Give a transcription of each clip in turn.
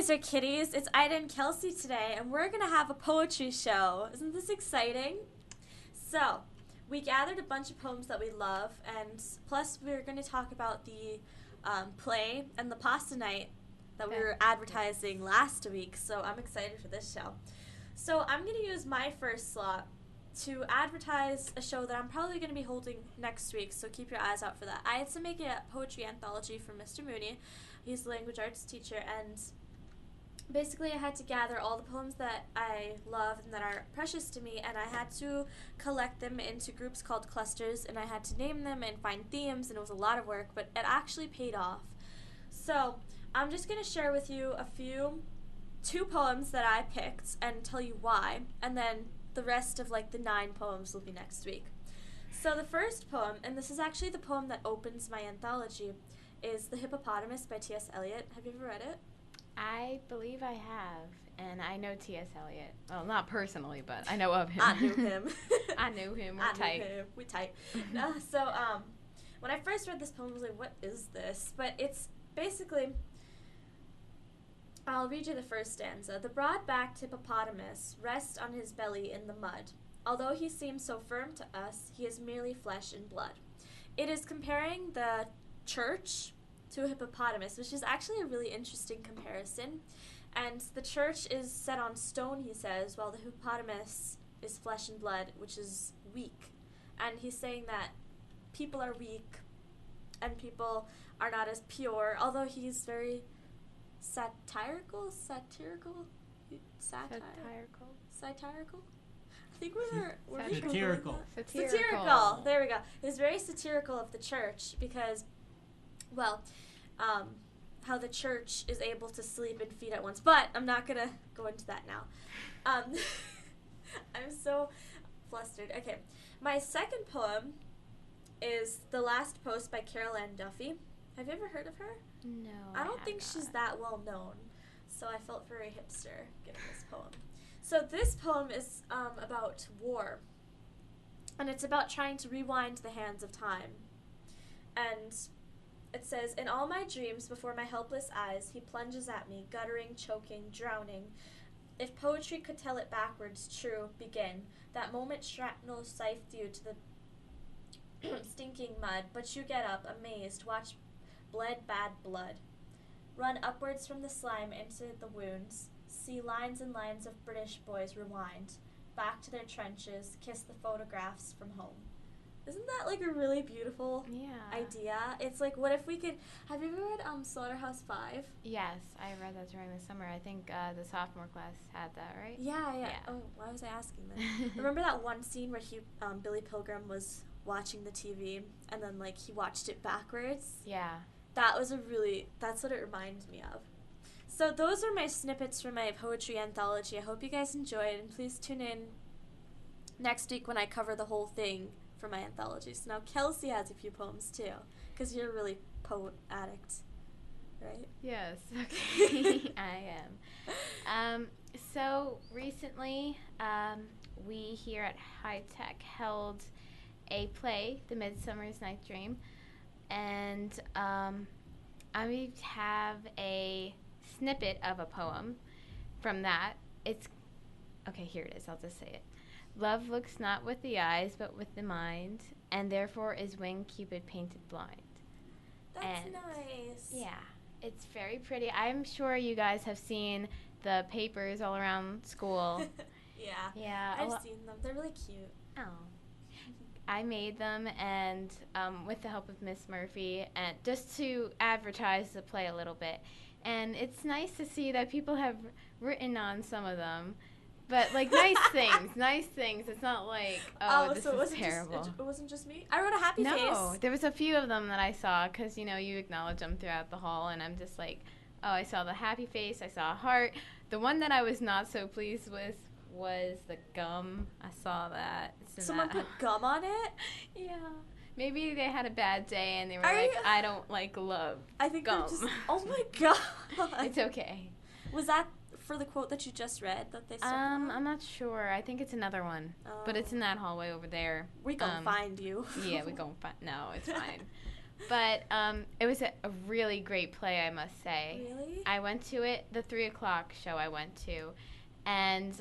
Mr. Kitties. It's Ida and Kelsey today, and we're going to have a poetry show. Isn't this exciting? So, we gathered a bunch of poems that we love, and plus we're going to talk about the play and the pasta night that we were advertising last week, so I'm excited for this show. So, I'm going to use my first slot to advertise a show that I'm probably going to be holding next week, so keep your eyes out for that. I had to make a poetry anthology for Mr. Mooney. He's the language arts teacher, and basically I had to gather all the poems that I love and that are precious to me, and I had to collect them into groups called clusters, and I had to name them and find themes, and it was a lot of work, but it actually paid off. So I'm just going to share with you two poems that I picked and tell you why, and then the rest of the 9 poems will be next week. So the first poem, and this is actually the poem that opens my anthology, is The Hippopotamus by T.S. Eliot. Have you ever read it? I believe I have, and I know T.S. Eliot. Well, not personally, but I know of him. I knew him. I knew him. We're tight. So when I first read this poem, I was like, what is this? But it's basically, I'll read you the first stanza. The broad-backed hippopotamus rests on his belly in the mud. Although he seems so firm to us, he is merely flesh and blood. It is comparing the church to a hippopotamus, which is actually a really interesting comparison. And the church is set on stone, he says, while the hippopotamus is flesh and blood, which is weak. And he's saying that people are weak and people are not as pure, although he's very satirical? I think we're satirical. Satirical. There we go. He's very satirical of the church because, well, how the church is able to sleep and feed at once. But I'm not going to go into that now. I'm so flustered. Okay. My second poem is The Last Post by Carol Ann Duffy. Have you ever heard of her? No, I don't think she's that well known, so I felt very hipster giving this poem. So this poem is about war, and it's about trying to rewind the hands of time. And it says, in all my dreams before my helpless eyes, he plunges at me, guttering, choking, drowning. If poetry could tell it backwards, true, begin. That moment shrapnel scythed you to the stinking mud, but you get up, amazed, watch bled bad blood. Run upwards from the slime into the wounds, see lines and lines of British boys rewind, back to their trenches, kiss the photographs from home. Isn't that a really beautiful idea? It's what if we could, have you ever read Slaughterhouse 5? Yes, I read that during the summer. I think the sophomore class had that, right? Yeah. Oh, why was I asking that? Remember that one scene where Billy Pilgrim was watching the TV and then he watched it backwards? Yeah. That's what it reminds me of. So those are my snippets from my poetry anthology. I hope you guys enjoyed, and please tune in next week when I cover the whole thing for my anthology. So now Kelsey has a few poems too, because you're a really poet addict, right? Yes, okay. I am. So recently, we here at High Tech held a play, The Midsummer's Night Dream, and I have a snippet of a poem from that. Here it is, I'll just say it. Love looks not with the eyes, but with the mind, and therefore is when Cupid painted blind. That's nice. Yeah, it's very pretty. I'm sure you guys have seen the papers all around school. Yeah, I've seen them. They're really cute. Oh. I made them, and with the help of Miss Murphy, and just to advertise the play a little bit. And it's nice to see that people have written on some of them, but nice things. It's not this is terrible. It wasn't just me? I wrote a happy face. No, there was a few of them that I saw, because, you acknowledge them throughout the hall, and I'm just I saw the happy face, I saw a heart. The one that I was not so pleased with was the gum. I saw that. Someone put gum on it? Yeah. Maybe they had a bad day and they were I don't love I think gum. Oh my god. It's okay. Was that for the quote that you just read that they stuck on? I'm not sure. I think it's another one. But it's in that hallway over there. We gonna find you. Yeah, we gonna find. No, it's fine. But it was a really great play, I must say. Really? I went to it, the 3 o'clock show I went to, and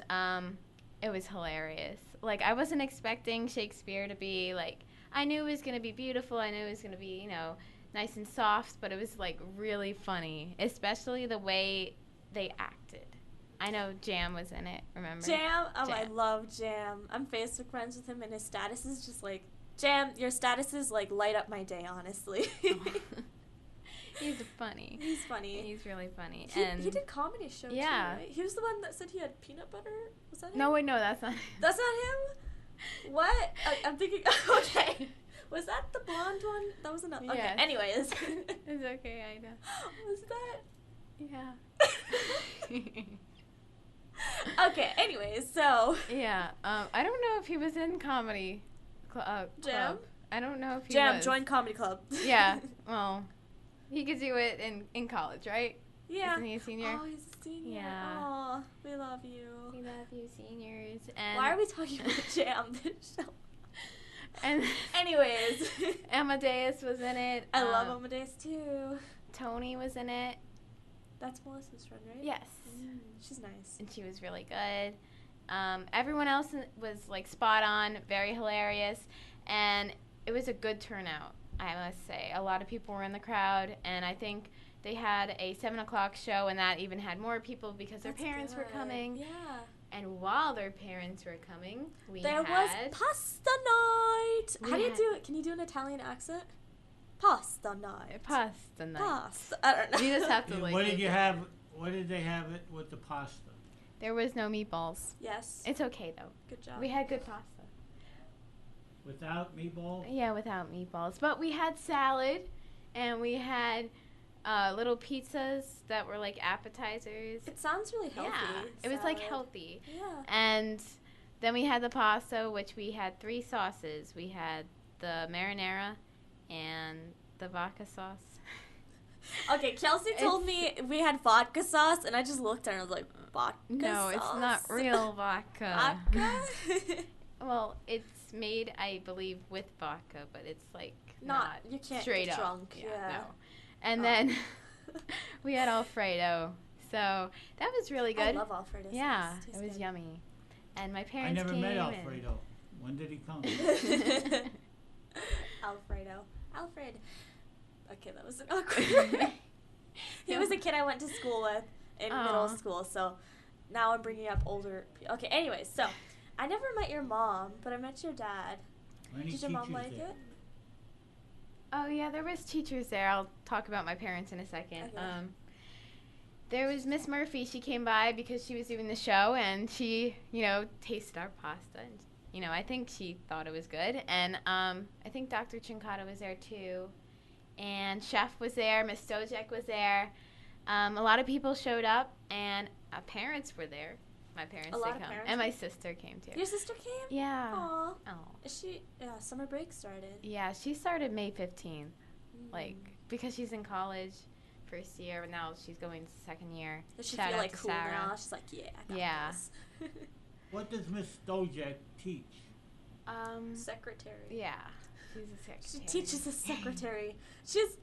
it was hilarious. Like, I wasn't expecting Shakespeare to be, like, I knew it was going to be beautiful. I knew it was going to be, you know, nice and soft, but it was, like, really funny, especially the way they acted. I know Jam was in it, remember? Jam? Oh, Jam. I love Jam. I'm Facebook friends with him, and his status is just like, Jam, your statuses, like, light up my day, honestly. He's funny. He's funny. He's really funny. He did comedy show, yeah. too, right? He was the one that said he had peanut butter? Was that him? No, wait, no, that's not him. That's not him? What? I'm thinking, okay. Was that the blonde one? That was another. Okay, Yes. anyways. It's okay, I know. Was that? Yeah. Okay, anyways, so. Yeah, I don't know if he was in comedy club. Jam? I don't know if he Jam, was. join comedy club. Yeah, well, he could do it in college, right? Yeah. Isn't he a senior? Oh, he's a senior. Yeah. Aw, we love you. We love you, seniors. And Why are we talking about Jam this show? And anyways. Amadeus was in it. I love Amadeus too. Tony was in it. That's Melissa's friend, right? Yes. She's nice. And she was really good. Everyone else was like spot on, very hilarious, and it was a good turnout, I must say. A lot of people were in the crowd, and I think they had a 7 o'clock show, and that even had more people because their parents were coming. Yeah. And while their parents were coming, there was pasta night. How do you do it? Can you do an Italian accent? Pasta night. Pasta night. Pasta. I don't know. You just have to like. What did you have? What did they have it with the pasta? There was no meatballs. Yes. It's okay though. Good job. We had good pasta. Without meatballs? Yeah, without meatballs. But we had salad, and we had little pizzas that were like appetizers. It sounds really healthy. Yeah, it was like healthy. Yeah. And then we had the pasta, which we had 3 sauces. We had the marinara and the vodka sauce. Okay, Kelsey told me we had vodka sauce, and I just looked at her and I was like, vodka No, sauce? it's not real vodka. Vodka? Well, it's made, I believe, with vodka, but it's like not you can't straight get up. drunk. Yeah. No. And then we had Alfredo. So that was really good. I love Alfredo sauce. Yeah, Tastes it was good. yummy. And my I parents never came met and- Alfredo. When did he come? Alfredo. Alfred. Okay, that was an awkward. He was a kid I went to school with in middle school, so now I'm bringing up older people. Okay, anyways, so I never met your mom, but I met your dad. Any Did your mom teachers like there? it? Oh, yeah, there was teachers there. I'll talk about my parents in a second. Okay. There was Miss Murphy. She came by because she was doing the show, and she, tasted our pasta. And, I think she thought it was good. And I think Dr. Trincado was there, too. And Chef was there. Miss Stojek was there. A lot of people showed up, and parents were there. My parents A lot did of come. parents And were- my sister came, too. Your sister came? Yeah. Aw. Oh. Is she? Yeah, summer break started. Yeah, she started May 15th. Because she's in college, first year, and now she's going to second year. Does she Shout feel out like to cool Sarah. now? She's like, yeah, I got Yeah. this. What does Miss Stojek teach? Secretary. Yeah, she's a secretary. She teaches as secretary.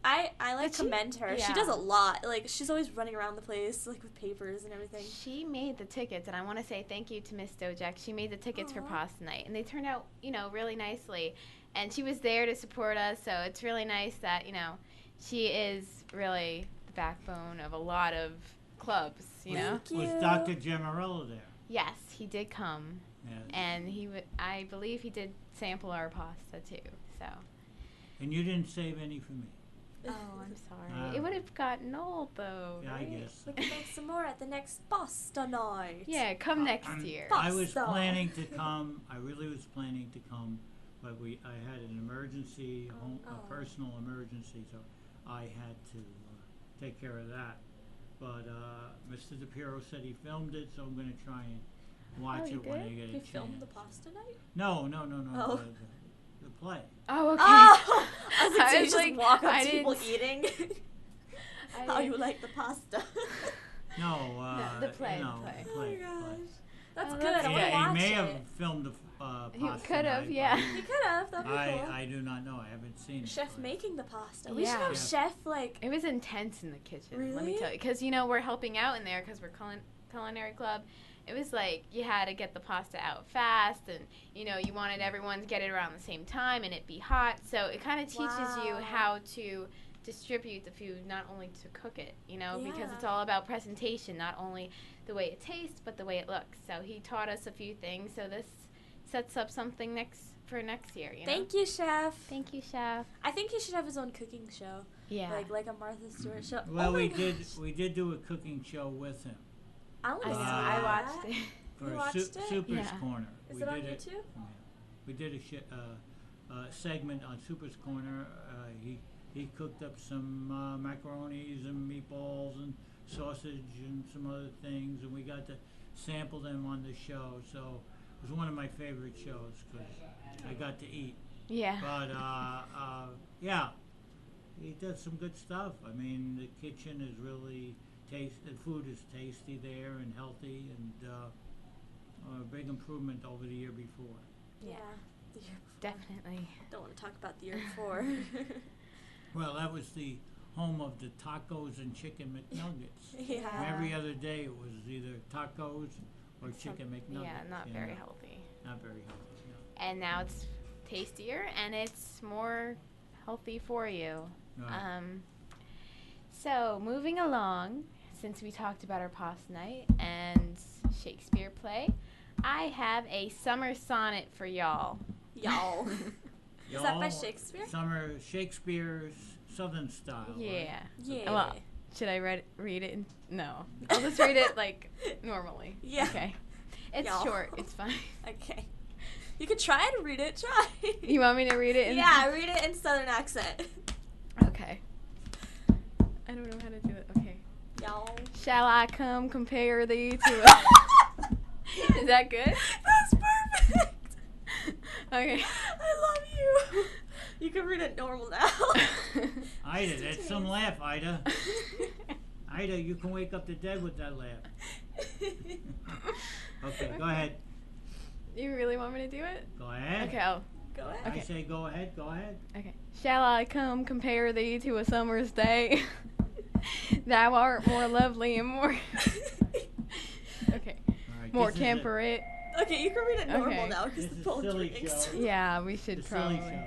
I like Did she? commend her. She Yeah. does a lot. Like, she's always running around the place, like, with papers and everything. She made the tickets, and I want to say thank you to Miss Stojek. She made the tickets for Aw. pasta night, and they turned out, really nicely. And she was there to support us, so it's really nice that, she is really the backbone of a lot of clubs, know? Thank you. Was Dr. Gemarella there? Yes, he did come, Yeah. and I believe he did sample our pasta, too, so. And you didn't save any for me. Oh, I'm sorry. It would have gotten old, though. Yeah, right? I guess. We can make some more at the next pasta night. Yeah, come next year. I was Pasta. planning to come. I really was planning to come, but I had an emergency, a personal emergency, so I had to take care of that. But Mr. DePiero said he filmed it, so I'm going to try and watch he it when I did? get a You chance. filmed the pasta night? No. Oh. The play. Oh, okay. Oh! I was I like, so you was just like, walk up I to people didn't- eating? I How didn't- you like the pasta? No, the play, you know, the play. the Oh my play. gosh. That's Oh, good. that's I want to Yeah, watch he may it. have filmed He pasta could have, night, yeah. He could have. That'd be cool. I do not know. I haven't seen it. Chef but- making the pasta. We should Yeah. have chef like. It was intense in the kitchen. Let me Really? tell you, because we're helping out in there because we're culinary club. It was like you had to get the pasta out fast, and you wanted everyone to get it around the same time and it be hot. So it kind of teaches you Wow. how to distribute the food, not only to cook it, because Yeah. it's all about presentation, not only the way it tastes but the way it looks. So he taught us a few things. So this sets up something for next year. Thank you, chef. Thank you, chef. I think he should have his own cooking show, Yeah. like a Martha Stewart show. Well, oh my we gosh. did do a cooking show with him I want I to know. see I that. watched it. for You watched it? Super's Yeah. Corner. Is we it on did YouTube? Yeah. We did a segment on Super's Corner. He cooked up some macaronis and meatballs and sausage and some other things, and we got to sample them on the show. So it was one of my favorite shows because I got to eat. Yeah. But yeah, he does some good stuff. I mean, the kitchen is really the food is tasty there and healthy, and a big improvement over the year before. Yeah. The year before. Definitely. Don't want to talk about the year before. Well, that was the home of the tacos and chicken McNuggets. Yeah. And every other day it was either tacos or chicken McNuggets. Yeah, not you very know. healthy. Not very healthy, no. And now it's tastier and it's more healthy for you. Right. So moving along, since we talked about our pasta night and Shakespeare play, I have a summer sonnet for y'all. Y'all. Is that by Y'all, Shakespeare? Summer Shakespeare's Southern style. right? Yeah. Yeah. Well, should I read it? No. I'll just read it like normally. Yeah. Okay. It's Y'all. short. It's fine. Okay. You could try to read it. Try. You want me to read it? Yeah, read it in Southern accent. Okay. I don't know how to do it. Okay. Y'all. Shall I come compare thee to a... Is that good? That's perfect. Okay. I love you. You can read it normal now. Ida, that's some laugh, Ida. Ida, you can wake up the dead with that laugh. Okay, go ahead. You really want me to do it? Go ahead. Okay, I'll... Go ahead. Okay. I say go ahead, go ahead. Okay. Shall I come compare thee to a summer's day? Thou art more lovely and more... Okay. All right, More this is a- temperate. Okay, you can read it normal Okay. now because This the is phone silly rings. show. Yeah, we The should silly probably...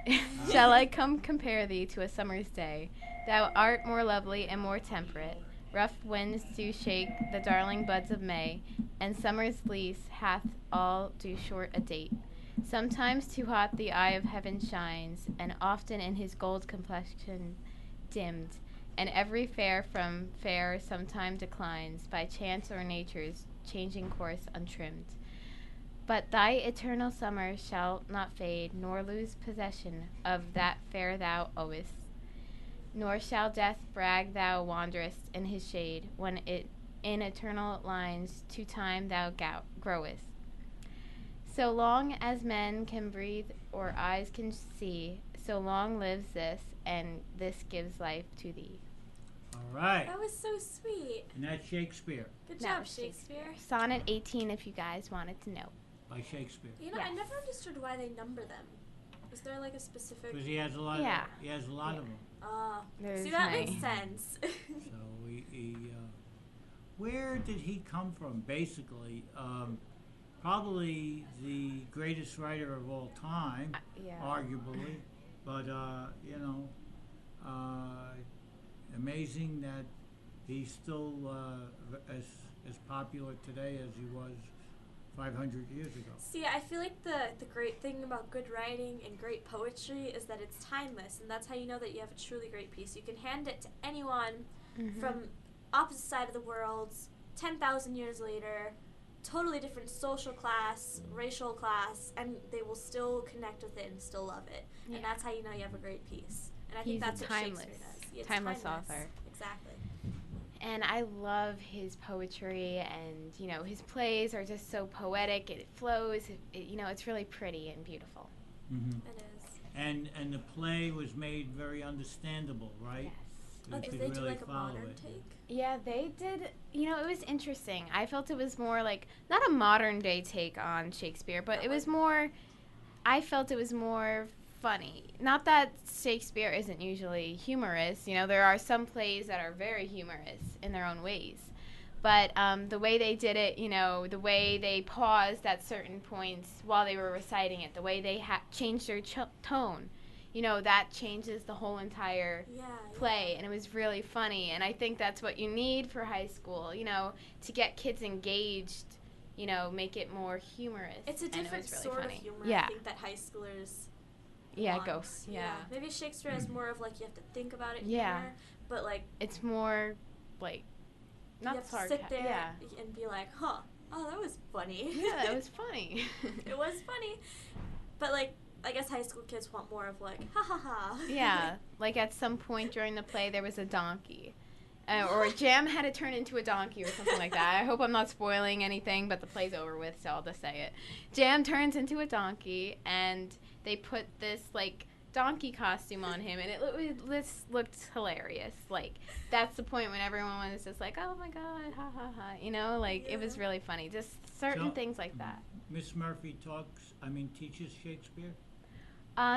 show. Shall I come compare thee to a summer's day? Thou art more lovely and more temperate. Rough winds do shake the darling buds of May, and summer's lease hath all too short a date. Sometimes too hot the eye of heaven shines, and often in his gold complexion dimmed, and every fair from fair sometime declines, by chance or nature's changing course untrimmed. But thy eternal summer shall not fade, nor lose possession of that fair thou owest. Nor shall death brag thou wanderest in his shade, when it in eternal lines to time thou growest. So long as men can breathe or eyes can see, so long lives this, and this gives life to thee. All right. That was so sweet. And that's Shakespeare, Good That job, was Shakespeare. Sonnet 18 if you guys wanted to know. by Shakespeare. You know, I Yes. never understood why they number them. Is there like a specific? Because he has a lot Yeah. of, he has a lot of them. There's See, that makes many. sense. So where did he come from? Basically, probably the greatest writer of all time, Yeah. arguably. But amazing that he's still as popular today as he was 500 years ago. See, I feel like the great thing about good writing and great poetry is that it's timeless, and that's how you know that you have a truly great piece. You can hand it to anyone from opposite side of the world, 10,000 years later, totally different social class, racial class, and they will still connect with it and still love it. Yeah. And that's how you know you have a great piece. And I He's think that's a what timeless- Shakespeare does. Yeah, it's timeless author. Exactly. And I love his poetry, and his plays are just so poetic. It flows. It's really pretty and beautiful. Mm-hmm. It is. And the play was made very understandable, right? Yes. you Oh, did could they really do like a follow modern it. take? Yeah, they did. It was interesting. I felt it was more like, not a modern day take on Shakespeare, but it was more, I felt it was more funny. Not that Shakespeare isn't usually humorous. There are some plays that are very humorous in their own ways. But the way they did it, the way they paused at certain points while they were reciting it, the way they changed their tone, that changes the whole entire play. And it was really funny. And I think that's what you need for high school, to get kids engaged, make it more humorous. It's a different really sort funny. of humor, Yeah. I think, that high schoolers Yeah, want. Yeah. Maybe Shakespeare has more of, like, you have to think about it Yeah. humor, but, like... It's more, like, not you have to sarcastic. sit there Yeah. and be like, oh, that was funny. Yeah, that was funny. It was funny. But, like, I guess high school kids want more of, like, ha ha ha. Yeah, like at some point during the play there was a donkey. Or Jam had to turn into a donkey or something like that. I hope I'm not spoiling anything, but the play's over with, so I'll just say it. Jam turns into a donkey, and they put this, like, donkey costume on him, and this looked hilarious. Like, that's the point when everyone was just like, oh my god, ha ha ha. It was really funny. Just certain things like that. Miss Murphy teaches Shakespeare?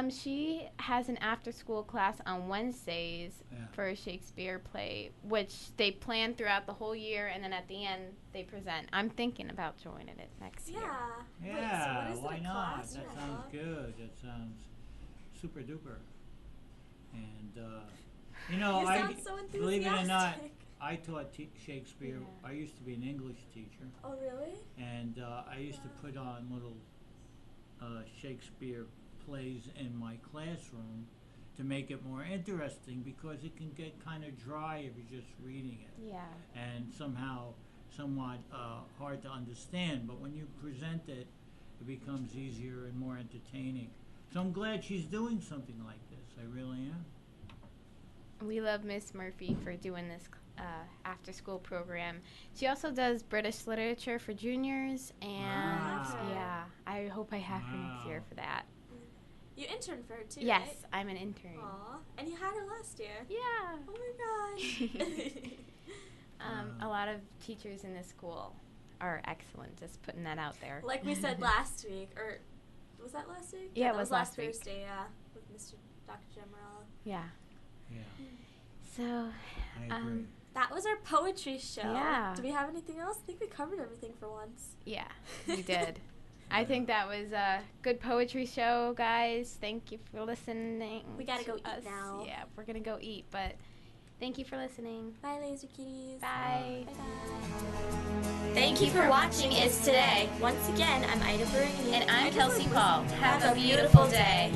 She has an after-school class on Wednesdays for a Shakespeare play, which they plan throughout the whole year, and then at the end they present. I'm thinking about joining it next year. Yeah, wait, so why not? That class? sounds good. That sounds super duper. And You sound so enthusiastic. believe it or not, I taught Shakespeare. Yeah. I used to be an English teacher. Oh, really? And I used to put on little Shakespeare plays in my classroom to make it more interesting, because it can get kind of dry if you're just reading it. Yeah. And somewhat hard to understand. But when you present it, it becomes easier and more entertaining. So I'm glad she's doing something like this. I really am. We love Miss Murphy for doing this after-school program. She also does British literature for juniors, and Wow. I hope I have her next year for that. You interned for her too, Yes, right? I'm an intern. Aw, and you had her last year. Yeah. Oh my gosh. A lot of teachers in this school are excellent. Just putting that out there. Like we said last week, or was that last week? Yeah, it that was last last week. Thursday, with Dr. Gemorella. Yeah. Yeah, So, I agree. That was our poetry show. Yeah. Do we have anything else? I think we covered everything for once. yeah, we did. I think that was a good poetry show, guys. Thank you for listening. We gotta go to us. eat now. Yeah, we're gonna go eat, but thank you for listening. Bye, laser kitties. Bye. Bye-bye. Thank you for watching Is Today. Once again, I'm Ida Bernie. And I'm Kelsey Paul. Have a beautiful day.